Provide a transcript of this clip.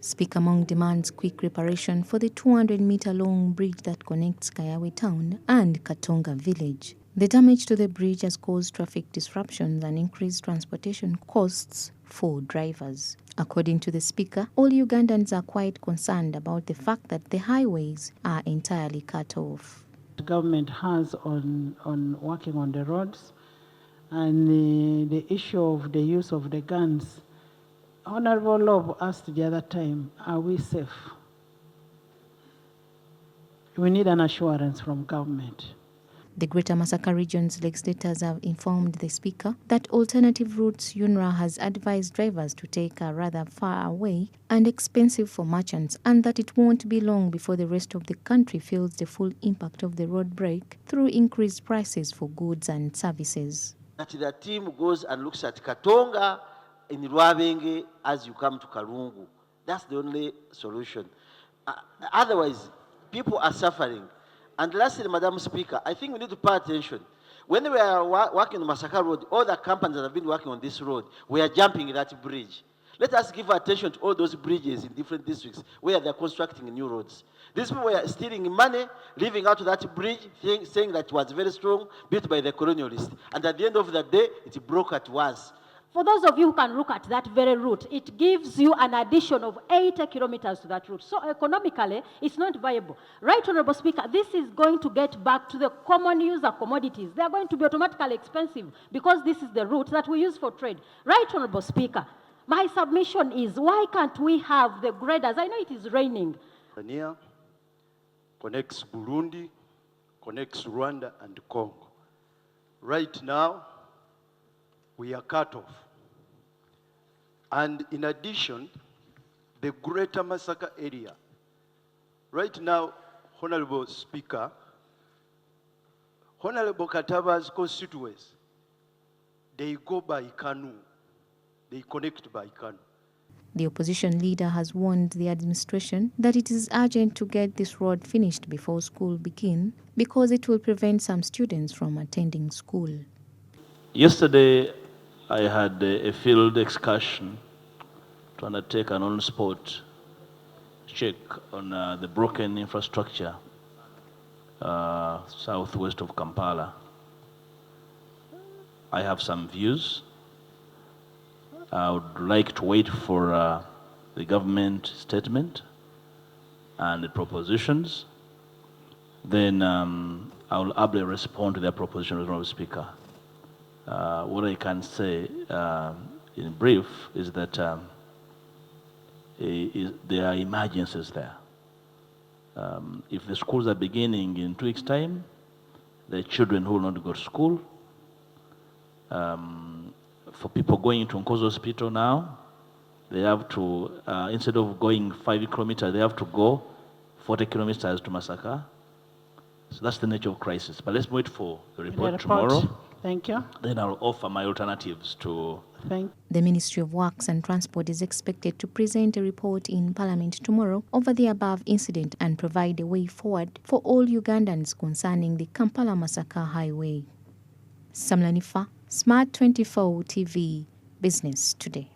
Speaker Among demands quick reparation for the 200-meter-long bridge that connects Kayawe town and Katonga village. The damage to the bridge has caused traffic disruptions and increased transportation costs for drivers. According to the Speaker, all Ugandans are quite concerned about the fact that the highways are entirely cut off. The government has on working on the roads, and the issue of the use of the guns. Honorable Lob asked the other time, are we safe? We need an assurance from government. The Greater Masaka region's legislators have informed the Speaker that alternative routes UNRA has advised drivers to take are rather far away and expensive for merchants, and that it won't be long before the rest of the country feels the full impact of the road break through increased prices for goods and services. That the team goes and looks at Katonga in Rwabenge as you come to Kalungu. That's the only solution. Otherwise, people are suffering. And lastly, Madam Speaker, I think we need to pay attention. When we are working on Masaka Road, all the companies that have been working on this road, we are jumping that bridge. Let us give attention to all those bridges in different districts where they are constructing new roads. These people were stealing money, leaving out that bridge, saying that it was very strong, built by the colonialists. And at the end of the day, it broke at once. For those of you who can look at that very route, it gives you an addition of 80 kilometers to that route. So economically, it's not viable. Right, Honorable Speaker, this is going to get back to the common user commodities. They are going to be automatically expensive because this is the route that we use for trade. Right, Honorable Speaker, my submission is, why can't we have the graders? I know it is raining. Tanzania connects Burundi, connects Rwanda and Congo. Right now, we are cut off. And in addition, the Greater Masaka area. Right now, Honorable Speaker, Honorable Kataba's constituents, they go by canoe. They connect by canoe. The opposition leader has warned the administration that it is urgent to get this road finished before school begins because it will prevent some students from attending school. Yesterday, I had a field excursion to undertake an on-spot check on the broken infrastructure southwest of Kampala. I have some views. I would like to wait for the government statement and the propositions. Then I will ably respond to their proposition, Honorable Speaker. What I can say in brief is that there are emergencies there. If the schools are beginning in 2 weeks' time, the children who will not go to school, for people going to Nkozo Hospital now, they have to, instead of going 5 kilometers, they have to go 40 kilometers to Masaka. So that's the nature of crisis. But let's wait for the report tomorrow. Thank you. Then I'll offer my alternatives to... The Ministry of Works and Transport is expected to present a report in Parliament tomorrow over the above incident and provide a way forward for all Ugandans concerning the Kampala-Masaka highway. Samula Hanifah, Smart24 TV, Business Today.